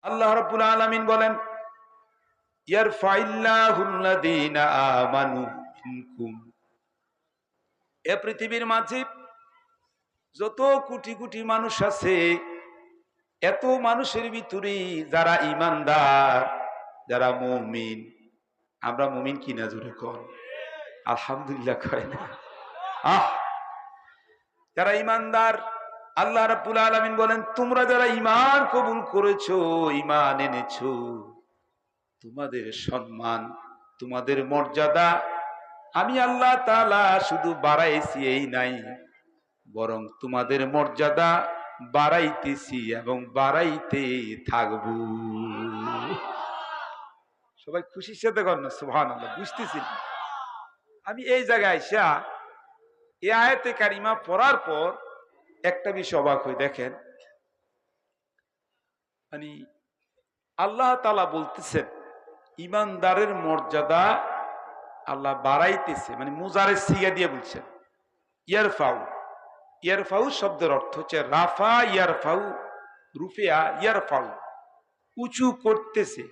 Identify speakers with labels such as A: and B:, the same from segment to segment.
A: আল্লাহ রাব্বুল আলামিন বলেন, ইয়ারফাইল্লাহুল্লাযীনা আমানু মিনকুম। এ পৃথিবীর মাঝে যত কোটি কোটি মানুষ আছে, এত মানুষের ভিতরে যারা ঈমানদার, যারা মুমিন, আমরা মুমিন কিনা জোরে কোন আলহামদুলিল্লাহ কয় না? যারা ঈমানদার, আল্লাহ রাব্বুল আলামিন বলেন, তোমরা যারা ঈমান কবুল করেছো, ঈমান এনেছো, তোমাদের সম্মান, তোমাদের মর্যাদা আমি আল্লাহ তাআলা শুধু বাড়াইছি এই নাই, বরং তোমাদের মর্যাদা বাড়াইতেছি এবং বাড়াইতে থাকবো। সবাই খুশির সাথে কর না সুবহানাল্লাহ। বুঝতেছি আমি এই জায়গায় আইসা এই আয়াতে কারিমা পড়ার পর একটা বিষয় অবাক হয়ে দেখেন, মানে আল্লাহ তাআলা বলতেছেন ঈমানদারের মর্যাদা আল্লাহ বাড়াইতেছে, মানে মুজারের সিগা দিয়ে বলছেন। ইয়ারফাউ, ইয়ারফাউ শব্দের অর্থ হচ্ছে রাফা, ইয়ারফাউ, রুফিয়া, ইয়ারফাউ, উঁচু করতেছে।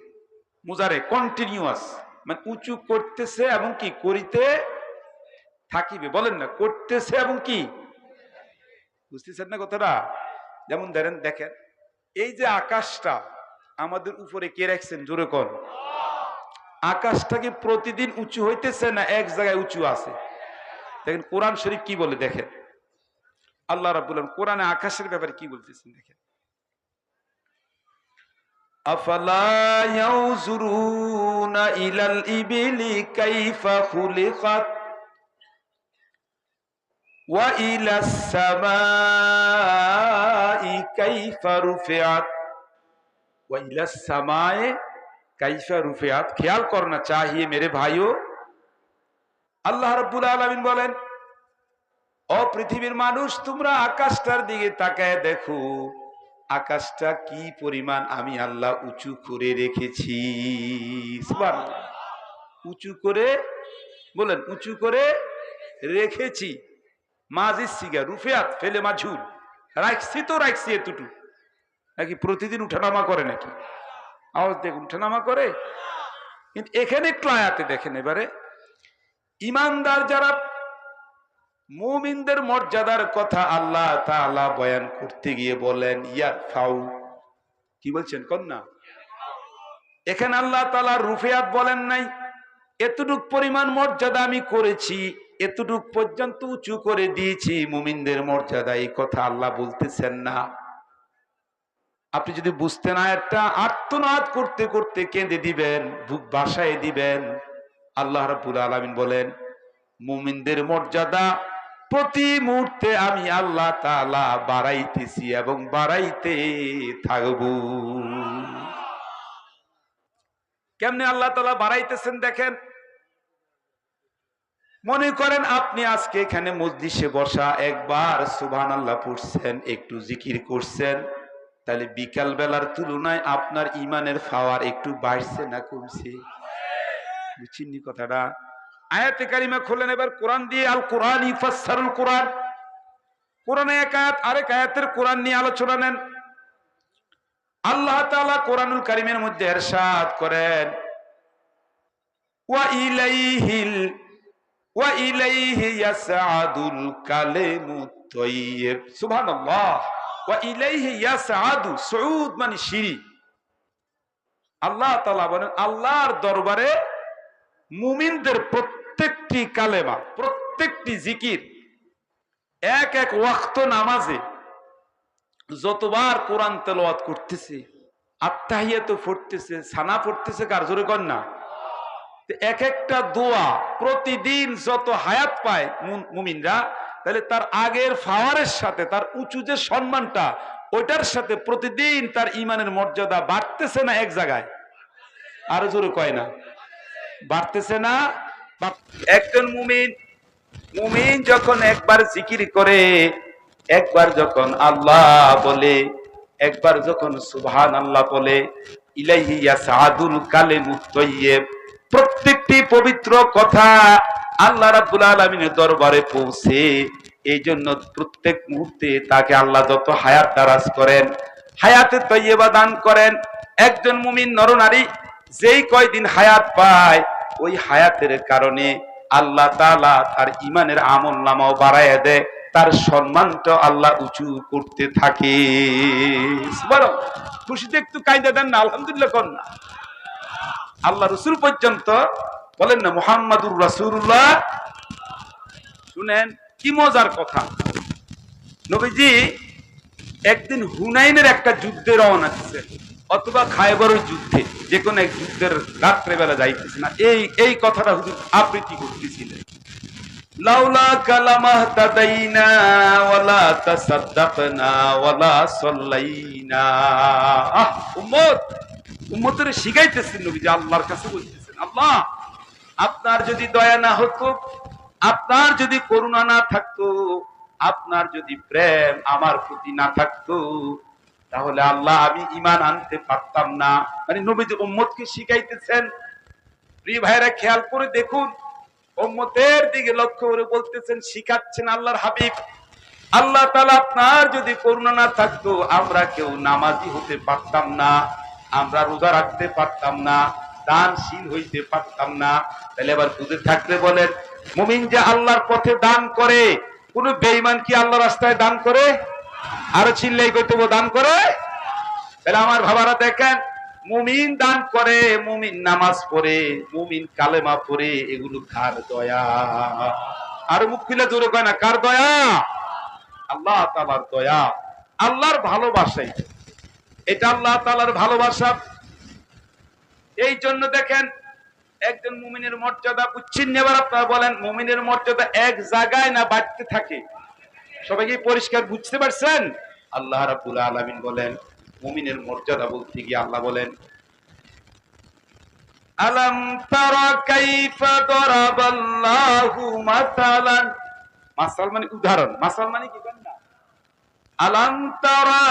A: মুজারে কন্টিনিউয়াস, মানে উঁচু করতেছে এবং কি করিতে থাকিবে। বলেন না, করতেছে এবং কি, বুঝতেছেন না কথাটা? যেমন দেখেন এই যে আকাশটা আমাদের উপরে কে রাখছেন জোরে কোন? আকাশটা কি প্রতিদিন উঁচু হইতেছে না এক জায়গায় উঁচু আছে? দেখেন কোরআন শরীফ কি বলে, দেখেন আল্লাহ রাব্বুল আলামিন কোরআনে আকাশের ব্যাপারে কি বলতেছেন দেখেন। আফালা ইয়াউযুরুনা ইলাল ইবিলি কাইফা খুলিকাত ওয়া ইলাস সামাই কাইফা রুফিআত ওয়া ইলাস সামাই কাইফা রুফিআত। খেয়াল করনা চাহিয়ে মেরে ভাইও, আল্লাহ রাব্বুল আলামিন বলেন, ও পৃথিবীর মানুষ, তোমরা আকাশটার দিকে তাকায় দেখো, আকাশটা কি পরিমাণ আমি আল্লাহ উঁচু করে রেখেছি। সুবহানাল্লাহ। উঁচু করে, বলেন উঁচু করে রেখেছি। মাজিস সিগা রুফিয়াত ফেলে মাঝুল, রাখছি তো রাখছি এতটুকু, নাকি প্রতিদিন উঠানামা করে নাকি? আওয়াজ দেখুন, উঠানামা করে। কিন্তু এখানে একটু আয়াতে দেখেন এবারে, ঈমানদার যারা মুমিনদের মর্যাদার কথা আল্লাহ তাআলা বয়ান করতে গিয়ে বলেন ইয়ারফাউ, কি বলছেন কন্যা? এখানে আল্লাহ তাআলা রুফিয়াত বলেন নাই, এতটুক পরিমাণ মর্যাদা আমি করেছি, এতটুক পর্যন্ত উঁচু করে দিয়েছি মুমিনদের মর্যাদা, এই কথা আল্লাহ বলতেছেন না। আপনি যদি বুঝতেন আয়াতটা, আর্তনাদ করতে করতে কেঁদে দিবেন, বুক বাসায় দিবেন। আল্লাহ রাব্বুল আলামিন বলেন, মুমিনদের মর্যাদা প্রতি মুহূর্তে আমি আল্লাহ তাআলা বাড়াইতেছি এবং বাড়াইতে থাকব। কেমনে আল্লাহ তাআলা বাড়াইতেছেন দেখেন। মনে করেন আপনি আজকে এখানে মজলিসে বসা একবার সুবহানাল্লাহ পড়ছেন, একটু জিকির করছেন, তাহলে বিকাল বেলার তুলনায় আপনার ঈমানের পাওয়ার একটু বাড়ছে না কমছে? বুঝছেন নি কথাটা? আয়াতে কারিমা খুলেন এবার কোরআন দিয়ে, আল কোরআন ইফাসসারুল কোরআন। কোরআনে এক আয়াত আরেক আয়াতের কোরআন নিয়ে আলোচনা নেন। আল্লাহ তাআলা কোরআনুল কারীমের মধ্যে ইরশাদ করেন, ওয়া ইলাইহি ইয়াসআদুল কালিমুত তাইয়্যিব। সুবহানাল্লাহ। ওয়া ইলাইহি ইয়াসআদু, সুউদ মানে সিঁড়ি। আল্লাহ তাআলা বলেন, আল্লাহর দরবারে মুমিনদের প্রত্যেকটি কালেমা, প্রত্যেকটি জিকির, এক এক ওয়াক্ত নামাজে যতবার কোরআন তেলাওয়াত করতেছে, আত্তাহিয়াত পড়তেছে, সানা পড়তেছে, কার জোরে কর না? এক একটা দোয়া প্রতিদিন যত হায়াত পায় মুমিনরা, তাহলে তার আগের ফাওয়ারের সাথে তার উঁচু যে সম্মানটা, ওইটার সাথে প্রতিদিন তার ঈমানের মর্যাদা বাড়তেছে না এক জায়গায়? আরো জোরে কয় না? বাড়তেছে না? একজন মুমিন যখন একবার জিকির করে, একবার যখন আল্লাহ বলে, একবার যখন সুবহানাল্লাহ বলে, ইলাইহি ইয়াসআদুল কালিমুত তাইয়্যিব, প্রত্যেকটি পবিত্র কথা আল্লাহ রাব্বুল আলামিনের দরবারে পৌঁছে। এই জন্য প্রত্যেক মুহূর্তে তাকে আল্লাহ যত হায়াত দারাজ করেন, হায়াতে তৈয়বা দান করেন, একজন মুমিন নরনারী যেই কয়দিন হায়াত পায়, ওই হায়াতের কারণে আল্লাহ তাআলা তার ঈমানের আমল নামাও বাড়ায় দেয়, তার সম্মানটা আল্লাহ উঁচু করতে থাকে। সুবহানাল্লাহ। খুশিতে একটু কায়দা দেন না, আলহামদুলিল্লাহ কোন না। আল্লাহ রাসূল পর্যন্ত বলেন না মুহাম্মাদুর রাসূলুল্লাহ। শুনেন কি মজার কথা, নবীজি একদিন হুনাইনের একটা যুদ্ধে রওনা দিচ্ছেন, অথবা খায়বরের যুদ্ধে, যে কোনো এক যুদ্ধের রাত্রে বেলা যাইতেছে না, এই কথাটা হুজুর আবৃত্তি করতেছিলেন। লাউলা কালামা তাদাইনা ওয়ালা তাসাদ্দাকনা ওয়ালা সাল্লাইনা। উম্মতের শিখাইতেছেন নবীজি, আল্লাহর কাছে বলতেছেন, আল্লাহ আপনার যদি দয়া না হতো, আপনার যদি করুণা না থাকতো, আপনার যদি প্রেম আমার প্রতি না থাকতো, তাহলে আল্লাহ আমি ঈমান আনতে পারতাম না। মানে নবীজি উম্মতকে শিখাইতেছেন। প্রিয় ভাইরা খেয়াল করে দেখুন, উম্মতের দিকে লক্ষ্য করে বলতেছেন, শিখাচ্ছেন আল্লাহর হাবিব, আল্লাহ তাআলা আপনার যদি করুণা না থাকতো, আমরা কেউ নামাজি হতে পারতাম না, আমরা রোজা রাখতে পারতাম না, দানশীল হইতে পারতাম না। তাহলে এবার বুঝে থাকলে বলেন, মুমিন যে আল্লাহর পথে দান করে, কোন বেঈমান কি আল্লাহর রাস্তায় দান করে? আরো চিল্লাই কইতে দান করে? তাহলে আমার ভাবারা দেখেন, মুমিন দান করে, মুমিন নামাজ পড়ে, মুমিন কালেমা পড়ে, এগুলো কার দয়া? আর মুখ খুলে জোরে কয় না, কার দয়া? আল্লাহ তাআলার দয়া, আল্লাহর ভালোবাসাই এটা, আল্লাহ তাআলার ভালোবাসা। এই জন্য দেখেন একজন মুমিনের মর্যাদা বুঝছেন। এবার আপনারা বলেন, মুমিনের মর্যাদা এক জায়গায় না বাড়তে থাকে? সবাই কি পরিষ্কার বুঝতে পারছেন? আল্লাহ রাব্বুল আলামিন বলেন, মুমিনের মর্যাদা বলতে গিয়ে আল্লাহ বলেন, আলাম তারা কাইফা দরাবাল্লাহু মাসালান। মাসাল মানে উদাহরণ, মাসাল মানে কি জানেন না? আলাম তারা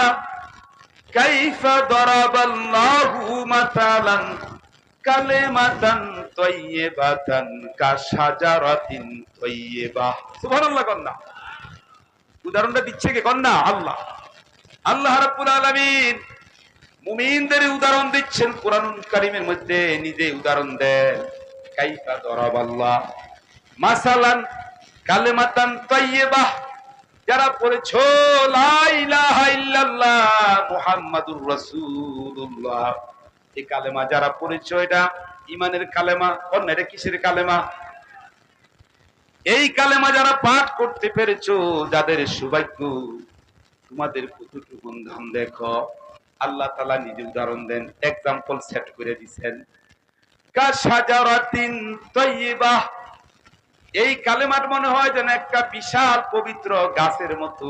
A: কাইফা দরাবাল্লাহু মাসালান কালিমাতান তাইয়্যিবাতান কাশাজারাতিন তাইয়্যিবাহ। সুবহানাল্লাহ কন্না। উদাহরণটা দিচ্ছে কে কন্না? আল্লাহ। আল্লাহ রাব্বুল আলামিন মুমিনদের উদাহরণ দিচ্ছেন কুরআনুল কারীমের মধ্যে, নিজে উদাহরণ দেন। কাইফা দরাবাল্লাহ মাসালান কালিমাতান তাইয়্যিবাহ, যারা পড়েছো লা ইলাহা ইল্লাল্লাহ মুহাম্মাদুর রাসূলুল্লাহ, এই কালেমা যারা পড়েছো, এটা ঈমানের কালেমা। অন্য এটা কিসের কালেমা? এই কালেমা যারা পাঠ করতে পেরেছো, যাদের সৌভাগ্য, তোমাদের কতটুকু ধাম দেখো। আল্লাহ তাআলা নিজে উদাহরণ দেন, এক্সাম্পল সেট করে দিবেন। কাশাজারাতিন তাইয়্যিবাহ, এই কালেমার মনে হয় যেন একটা বিশাল পবিত্র গাছের মতো।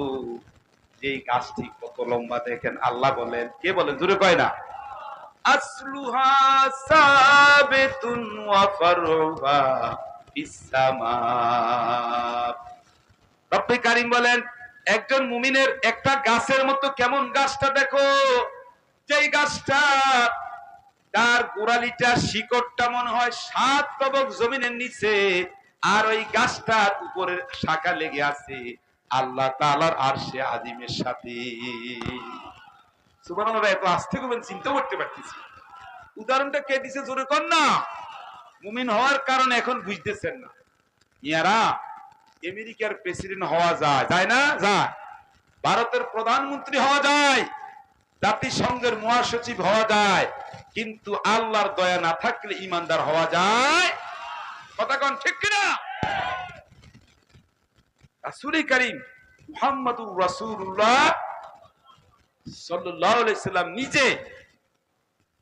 A: এই গাছটি কত লম্বা দেখেন, আল্লাহ বলেন, কে বলেন? জোরে কয় না? আসলুহা সাবিতুন ওয়া ফারউহা ফিস-সামা। রব্বে কারীম বলেন, একজন মুমিনের একটা গাছের মতো। কেমন গাছটা দেখো, যেই গাছটা তার গোড়ালিটা, শিকড়টা মনে হয় 7 তবক জমিনের নিচে, আর ওই গাছটার উপরের শাখা লেগে আছে আল্লাহ তাআলার আরশে আজিমের সাথে। সুবহানাল্লাহ। এত আস্তে করবেন, চিন্তা করতে পারতেছি। উদাহরণটা কে দিছে? জোরে কর না। মুমিন হওয়ার কারণে এখন বুঝতেছেন না। ইয়ারা আমেরিকার প্রেসিডেন্ট হওয়া যায়, যায় না? যায়। ভারতের প্রধানমন্ত্রী হওয়া যায়, জাতিসংঘের মহাসচিব হওয়া যায়, কিন্তু আল্লাহর দয়া না থাকলে ঈমানদার হওয়া যায়? কথা কোন ঠিক কিনা? রাসূল করিম মুহাম্মদুর রাসূলুল্লাহ সাল্লাল্লাহু আলাইহি সাল্লাম নিজে,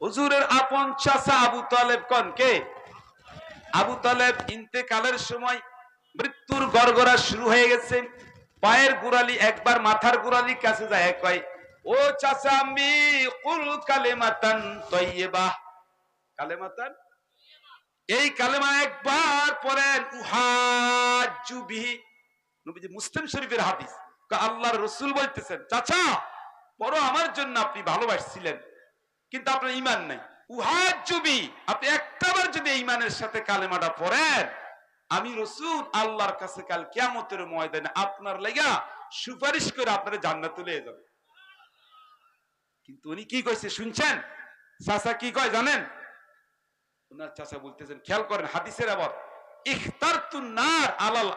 A: হুজুরের আপন চাচা আবু তালেব, কোন কে? আবু তালেব ইন্তেকালের সময় মৃত্যুর গড়গড়া শুরু হয়ে গেছে। পায়ের গোড়ালি, একবার মাথার গোড়ালি কাছে যায়, কয়, ও চাচা আম্মি কুল কালিমাতান তাইয়্যিবাহ। কালিমাতান, এই কালেমা একবার পড়েন, উহাজ্জু বিহি। নবীজি মুসলিম শরীফের হাদিস, আল্লাহর রাসূল বলতেছেন, চাচা পড়ো, আমার জন্য আপনি ভালোবাসছিলেন, কিন্তু আপনার ঈমান নাই। উহাজ্জু বিহি, আপনি একটাবার যদি ঈমানের সাথে কালেমাটা পড়েন, আমি রাসূল আল্লাহর কাছে কাল কিয়ামতের ময়দানে আপনার লাগা সুপারিশ করে আপনার জান্নাতে নিয়ে যাবে। কিন্তু উনি কি কইছে শুনছেন? চাচা কি কয় জানেন? ওনার চাচা বলতেছেন, খেয়াল করেন হাদিসের আবার, ইখতারতুন নার আলাল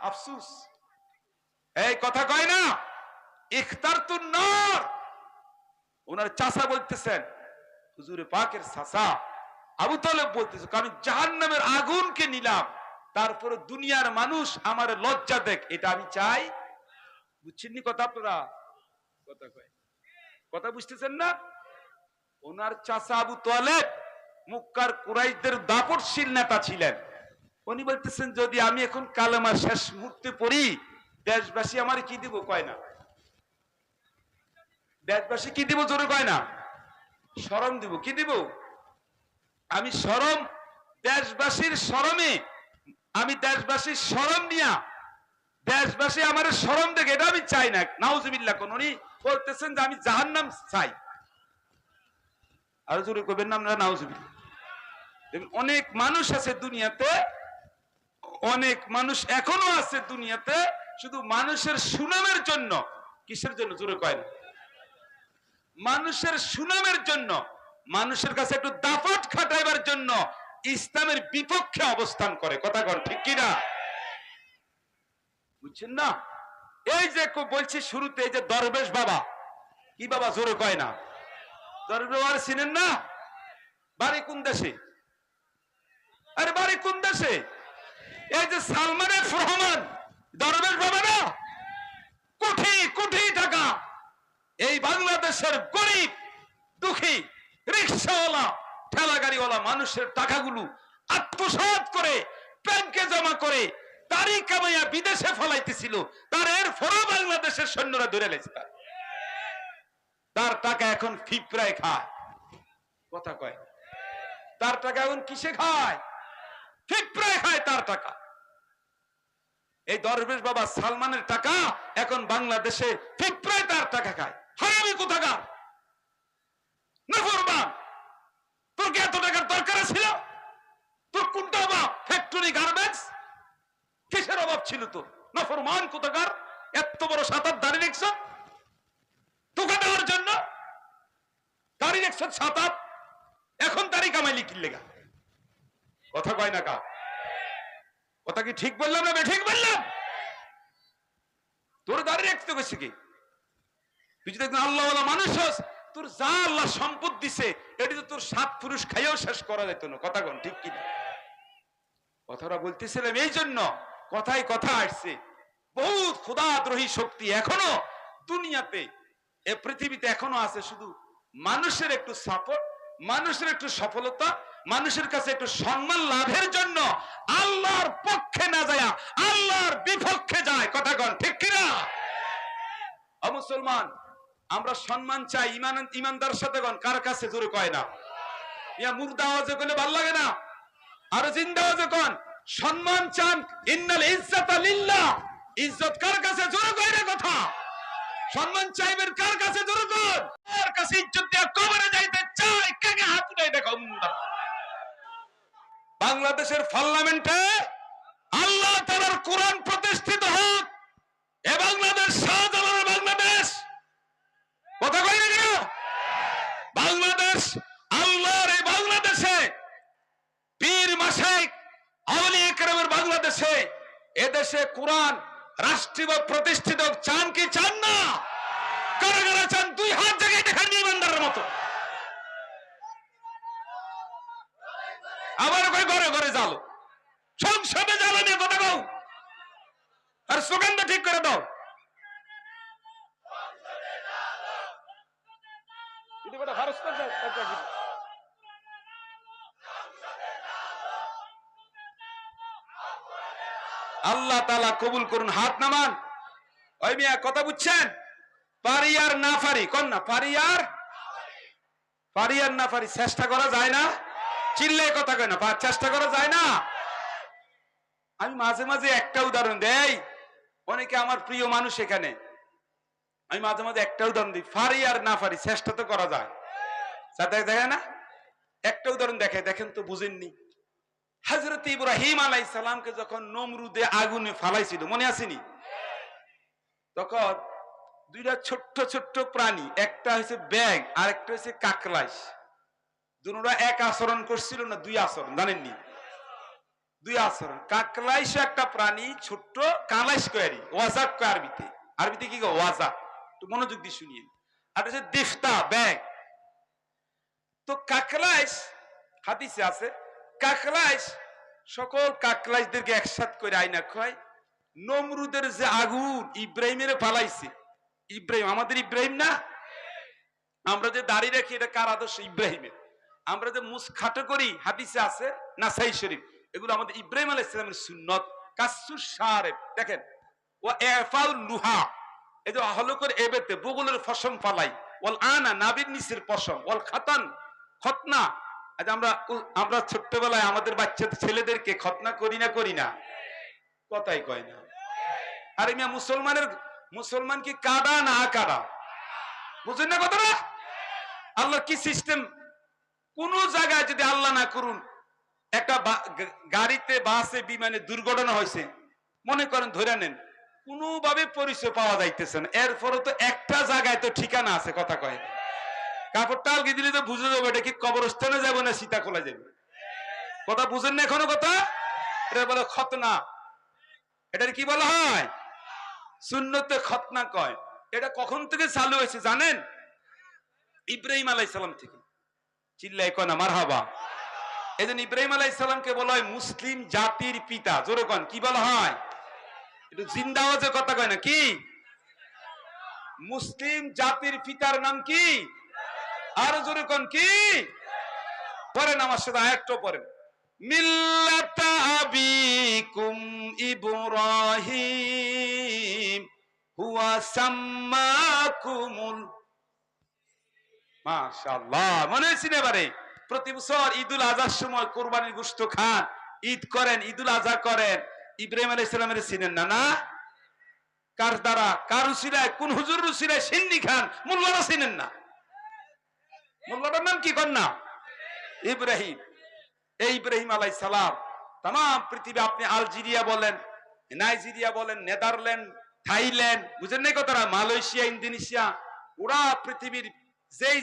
A: আফসুস, এই কথা কয় না, ইখতারতুন নার। ওনার চাচা বলতেছেন, হুজুরে পাকের চাচা আবু তালেব বলতেছে, আমি জাহান্নামের আগুনকে নিলাম, তারপরে দুনিয়ার মানুষ আমার লজ্জা দেখ, এটা আমি চাই? বুঝছেননি কথা আপনারা? কথা কয়, কথা বুঝতেছেন না? ওনার চাচা আবু তালেব মক্কার কুরাইশদের দাপটশীল নেতা ছিলেন। উনি বলতেছেন, যদি আমি এখন কালেমা শেষ মুহূর্তে পড়ি, দেশবাসী আমার কি দিব? কয় না, দেশবাসী কি দিব? জোরে কয় না, শরম দিব। কি দিব? আমি শরম, দেশবাসীর শরমে, আমি দেশবাসীর শরম নিয়া, দেশবাসী আমার শরম দেখে, এটা আমি চাই না। নাউজুবিল্লাহ। কোন উনি বলতেছেন যে আমি জাহান্নাম চাই। আর জোরে কইবেন না আপনারা নাউজুবিল্লাহ। অনেক মানুষ আছে দুনিয়াতে, অনেক মানুষ এখনো আছে দুনিয়াতে, শুধু মানুষের সুনামের জন্য, কিসের জন্য? জোরে কয় না, মানুষের সুনামের জন্য, মানুষের কাছে একটু দাপট খাটাইবার জন্য ইসলামের বিপক্ষে অবস্থান করে। কথা কন ঠিক কিনা? বুঝছেন না? এই যে বলছি শুরুতে, এই যে দরবেশ বাবা, কি বাবা? জোরে কয় না। দরবেশ বাবা চিনেন না? বাড়ি কোন দেশে? আরে বাড়ি কোন দেশে? এই যে সালমান এফ রহমান, দরবেশ বাবা না? কোটি কোটি টাকা এই বাংলাদেশের গরিব দুঃখী রিক্সাওয়ালা ঠেলা গাড়িওয়ালা মানুষের টাকাগুলো আত্মসাৎ করে ব্যাংকে জমা করে তারই কামাইয়া বিদেশে ফলাইতেছিল। তার এর ফলে বাংলাদেশের সৈন্যরা ধরে লেছে। তার টাকা এখন ফিপরায় খায়। কথা কয়, তার টাকা এখন কিসে খায়? ফিপরায় খায় তার টাকা। এই দরবেশ বাবা সালমানের টাকা এখন বাংলাদেশে ফিপরায় তার টাকা খায়। হারামি কোথাকার, নাফরমান! তোর কি এত টাকার দরকার ছিল? তোর কোনটা অভাব? ফ্যাক্টরি, গার্মেন্টস, কিসের অভাব ছিল তোর? নাফরমান কোথাকার! এত বড় 7 দাড়ি রেখছ তোকে দেওয়ার জন্য, দাড়ি রেখছ 7, এখন দাড়ি কামাইলি কি লেগা? কথা কয় না কা? কথা কি ঠিক বললাম না ঠিক বললাম? তোর দাড়ি রাখতে গেছে কি? তুই যদি একজন আল্লাহওয়ালা মানুষ হস, তোর যা আল্লাহ সম্পদ দিছে এটি তো তোর 7 পুরুষ খাইয়াও শেষ করা যেত না। কথা কন ঠিক কিনা? কথাটা বলতেছিলাম এই জন্য, কথায় কথা আসছে। বহুত খোদাদ্রোহী শক্তি এখনো দুনিয়াতে, এ পৃথিবীতে এখনো আছে। শুধু মানুষের একটু সাপোর্ট, মানুষের একটু সফলতা, মানুষের কাছে একটু সম্মান লাভের জন্য আল্লাহর পক্ষে না যায় আল্লাহর বিপক্ষে যায়। কথা কন ঠিক কিনা? মুসলমান, আমরা সম্মান চাই ইমানদার সাথে। কন কার কাছে? জোরে কয় না। ইয়া মুর্দা আওয়াজে কইলে ভাল লাগে না, আর জিন্দা আওয়াজে কন সম্মান চান। ইন্নাল ইজ্জাতা লিল্লাহ, ইজ্জত কার কাছে? জোরে কয় না কথা। সম্মান চাইবেন কার কাছে? জোরে কন। কার কাছে ইজ্জত দিয়া কবরে যাইতে চাই? কাকে হাত উঠাই দেখো। বাংলাদেশের পার্লামেন্টে আল্লাহ তাআলার কোরআন প্রতিষ্ঠিত হোক। এ বাংলাদেশ শাহজালালের বাংলাদেশ। কথা কই না কেন? বাংলাদেশ আল্লাহর এই বাংলাদেশে, পীর মাশায়েখ আউলিয়া কেরামের বাংলাদেশে, এদেশে কোরআন রাষ্ট্রীয় প্রতিষ্ঠিত চান কি চান না? কারা কারা চান? 2 হাত জায়গায় দেখান ইমানদারের মতো। আবার কই ঘরে ঘরে জ্বালো, সংসদে জ্বালানি। কথা কও, আর সুগন্ধ ঠিক করে দাও। আল্লাহ তাআলা কবুল করুন। হাত নামান। ওই মিয়া কথা বুঝছেন? পারি আর না পারি কোন না? পারি আর না পারি, চেষ্টা করা যায় না? চিল্লে কথা কয় না, চেষ্টা করা যায় না? আমি মাঝে মাঝে একটা উদাহরণ দেই, অনেকে আমার প্রিয় মানুষ এখানে, আমি মাঝে মাঝে একটা উদাহরণ দিই। পারি আর না পারি, চেষ্টা তো করা যায়। দেখে না? একটা উদাহরণ দেখেন তো, বুঝেননি? হযরত ইব্রাহিম আলাইহিস সালামকে যখন নমরুদে আগুনে ফালাইছিল, মনে আসেনি? তখন দুইটা ছোট্ট ছোট্ট প্রাণী, একটা হচ্ছে ব্যাঙ আর একটা হচ্ছে কাকলাইশ। দুটোরা এক আচরণ করছিল না দুই আচরণ? জানেননি? দুই আচরণ। কাকলাইশ একটা প্রাণী ছোট্ট, কালাইশ কয়ারি ওয়াজাক কয় আরবিতে। আরবিতে কি কয়? ওয়াজাক। একটু মনোযোগ দিয়ে শুনিয়ে। আর হচ্ছে দিফতা, ব্যাঙ। তো কাকলাইশ, হাদিসে আছে, কাকলাইশ সকল কাকলাইশদেরকে একসাথ করে আইনা খয়। নমরুদের যে আগুন ইব্রাহিমের পালাইছে, ইব্রাহিম আমাদের ইব্রাহিম না? আমরা যে দাড়ি রাখি এটা কার আদর্শ? ইব্রাহিমের। আমরা যে মুসখাটো করি হাদিসে আছে নাসাই শরীফ, এগুলো আমাদের ইব্রাহিম আলাইহিস সালামের সুন্নত। কাসসুস শারিব দেখেন, ওয়া ইফাউল লুহা, এই যে হলো করে এবেতে বগলের ফসম ফালাই, ওয়াল আনা নাবির নিচের পশম, ওয়াল খাতান খতনা। আজ আমরা ছোট্টবেলায় আমাদের বাচ্চা ছেলেদেরকে খতনা করি না? করি না? কথাই কয় না। আরে মিয়া মুসলমান কি কাদা না কাদা? বুঝেন না কথাটা? আল্লাহ কি সিস্টেম, কোন জায়গায় যদি আল্লাহ না করুন একটা গাড়িতে বাসে বিমানে দুর্ঘটনা হয়েছে, মনে করেন ধরে নেন, কোনোভাবে পরিচয় পাওয়া যাইতেছে না, এরপরে তো একটা জায়গায় তো ঠিকানা আছে, কথা কয়। কাপড়টা আলগি দিলে তো বুঝে যাবো এটা কি কবরস্থানে যাবো না সীতাকোলা যাবে। কথা বুঝেন না এখনো? কথা এটা বলে খতনা। এটার কি বলা হয়? সুন্নতে খতনা কয়। এটা কখন থেকে চালু হয়েছে জানেন? ইব্রাহিম আলাইহিস সালাম থেকে। চিল্লাই কয় না মারহাবা। এজন্য ইব্রাহিম আলাইহিস সালামকে বলা হয় মুসলিম জাতির পিতা। জোরে কন কি বলা হয়? একটু জিন্দা আওয়াজে কথা কয় না কি? মুসলিম জাতির পিতার নাম কি? আরো জোরে কন কি? পড়েন আমার সাথে আয়াতটা পড়েন। মিল্লাতা আবিকুম ইব্রাহিম হুয়া সাম্মাকুমুল, মাশাআল্লাহ। মনে হয়েছে এবারে প্রতি বছর ঈদুল আজহার সময় কোরবানির গোশত খান, ঈদ করেন, ঈদুল আজহা করেন। ইব্রাহিম আলাইহিস সালামের চিনেন না? না। কার দ্বারা, কার উসিলায়, কোন হুজুর উসিলায় সিন্নি খান? মোল্লারা চিনেন না? মোল্লাটার নাম কি? কন্যা ইব্রাহিম। এই ইব্রাহিম আলাইহিস সালাম তাম পৃথিবী, আপনি আলজেরিয়া বলেন, নাইজেরিয়া বলেন, নেদারল্যান্ড, থাইল্যান্ড, বুঝেন নাই কথাটা, মালয়েশিয়া, ইন্দোনেশিয়া, ওরা পৃথিবীর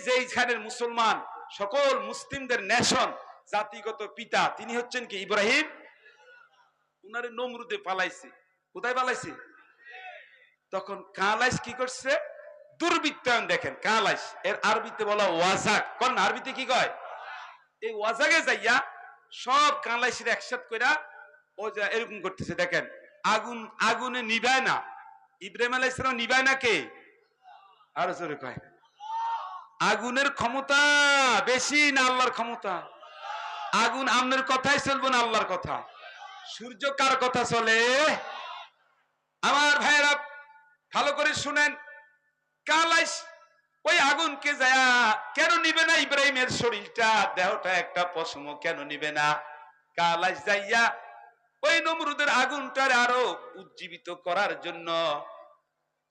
A: যেইখানের মুসলমান, সকল মুসলিমদের নেশন জাতিগত পিতা তিনি হচ্ছেন কি? ইব্রাহিম। উনারে নমরুদে পালাইছে। কোথায় পালাইছে? তখন কালাইশ কি করছে? দুর্বৃত্তায়ন। দেখেন কালাইশ এর আরবিতে বলা ওয়াজাক। কোন আরবিতে কি কয়? এই ওয়াজাকে যাইয়া সব কালাইশের একসাথ কইরা ও যা এরকম করতেছে। দেখেন আগুনে নিভায় না, ইব্রাহিম আলাইহিস সালাম নিভায় না কে? আরো জোরে কয়। আগুনের ক্ষমতা বেশি না আল্লাহর ক্ষমতা? আগুন আমনের কথাই চলবে না আল্লাহর কথা? সূর্য কার কথা চলে? আমার ভাইয়েরা ভালো করে শুনেন, কালাইশ ওই আগুনকে যায় কেন নিবে না? ইব্রাহিমের শরীরটা, দেহটা একটা পশম কেন নিবে না? কালাইশ যাইয়া ওই নমরুদের আগুনটার আরো উজ্জীবিত করার জন্য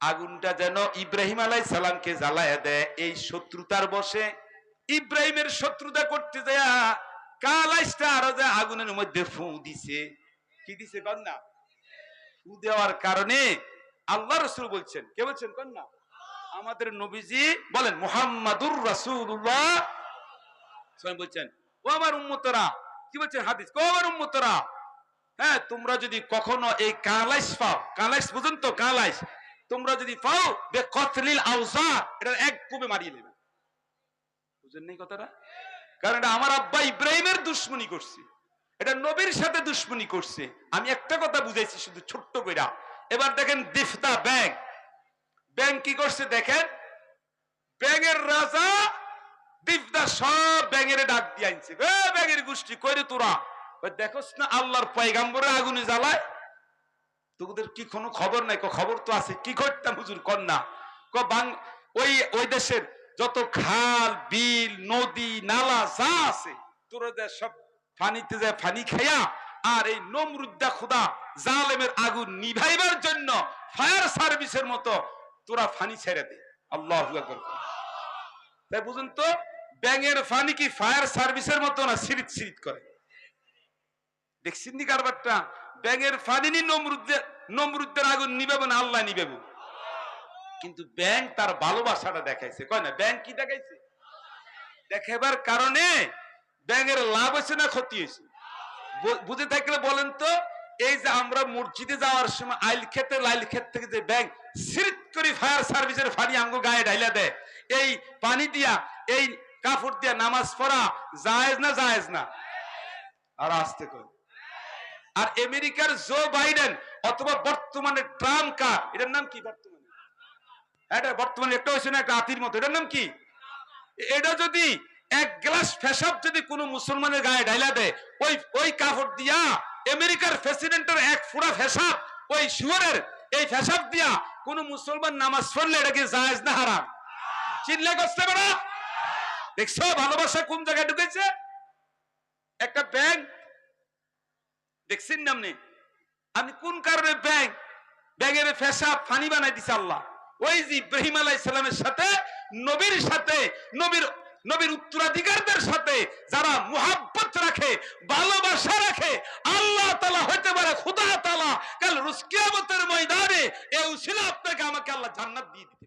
A: আগুনটা যেন ইব্রাহিম আলাইহিস সালামকে জ্বালায়া দেয়, এই শত্রুতার বসে ইব্রাহিমের শত্রুতা করতে যায় কালাইশটা আরো যে আগুনের মধ্যে ফু দিছে। কি দিছে কন্যা? ফু দেওয়ার কারণে আল্লাহ রাসূল বলছেন, কে বলছেন কন্যা? আমাদের নবীজি বলেন মুহাম্মাদুর রাসূলুল্লাহ বলছেন, ও আমার উম্মতরা, কি বলছেন হাদিস, ও আমার উম্মতরা, হ্যাঁ তোমরা যদি কখনো এই কালাইশ পাও, কালাইশ বুঝুন তো, কালাইশ তোমরা যদি পাও বে কতলিল আউজা, এটা এক কোপে মারিয়ে নেবে। বুঝেন নাই কথাটা? কারণ এটা আমার আব্বা ইব্রাহিমের দুশমনি করছে, এটা নবীর সাথে দুশমনি করছে। আমি একটা কথা বুঝাইছি শুধু ছোট্ট কইরা। এবার দেখেন দিফতা ব্যাং, ব্যাং কি করছে দেখেন, ব্যাঙের রাজা দিফতা সব ব্যাঙের ডাক দিয়ে আনছে, ব্যাঙের গোষ্ঠী কইরে তোরা দেখোস না আল্লাহর পয়গাম্বরের আগুনে জ্বালায়, তোদের কি কোনো খবর নাই? খবর তো আছে। কি করতাম হুজুর কন্যা? ওই দেশের যত খাল বিল নদী নালা যা আছে তোরা সব পানিতে যায় পানি খাইয়া, আর এই নমরুদ্দা খুদা জালেমের আগুন নিভাইবার জন্য ফায়ার সার্ভিসের মতো তোরা পানি ছেড়ে দে। আল্লাহু আকবার। তাই বুঝুন তো, ব্যাঙের পানি কি ফায়ার সার্ভিসের মতো না সিরিত সিরিত করে? দেখছেন নি কারবারটা? ব্যাঙের ফানি নি নমরুদ্দের আগুন নিবেব না আল্লাহ নিবেব? কিন্তু ব্যাংক তার ভালোবাসাটা দেখাইছে, কয় না ব্যাংক কি দেখাইছে? দেখাবার কারণে ব্যাংকের লাভ হয়েছে না ক্ষতি হয়েছে? বুঝে থাকলে বলেন তো, এই যে আমরা মসজিদে যাওয়ার সময় আইল খেতে লাইল ক্ষেত থেকে যে ব্যাংক সিরিট করে ফায়ার সার্ভিসের পানি আঙ্গু গায়ে ঢাইলা দেয়, এই পানি দিয়া এই কাপড় দিয়া নামাজ পড়া জায়েজ না জায়েজ না? আর আসতে কই। আর আমেরিকার জো বাইডেন অথবা বর্তমানে ট্রাম্প কার, এটার নাম কি বর্তমানে? এটা বর্তমানে একটা হয়েছে না একটা হাতির মতো, এটার নাম কি? এটা যদি এক গ্লাস পেশাব যদি কোনো মুসলমানের গায়ে ঢাইলা দেয়, ওই কাপড় দিয়া আমেরিকার প্রেসিডেন্টের এক ফুড়া পেশাব, ওই শুয়ারের এই পেশাব দিয়া কোন মুসলমান নামাজ পড়লে এটা কি জায়েজ না হারাম? চিল্লা করতে পারা? দেখছো ভালোবাসা কোন জায়গায় ঢুকেছে? একটা ব্যাংক দেখছেন নামনে, আমি কোন কারণে ব্যাংকের পেশাব পানি বানাই দিছে আল্লাহ। ওই যে ইব্রাহিম আলাইহিস সালামের সাথে নবীর সাথে নবীর উত্তরাধিকারদের সাথে যারা মুহাব্বত রাখে, ভালোবাসা রাখে, আল্লাহ তাআলা হতে পারে খোদা তাআলা কাল রোজ কিয়ামতের ময়দানে এই উসিলা আপনাকে আমাকে আল্লাহ জান্নাত দিয়ে দিতে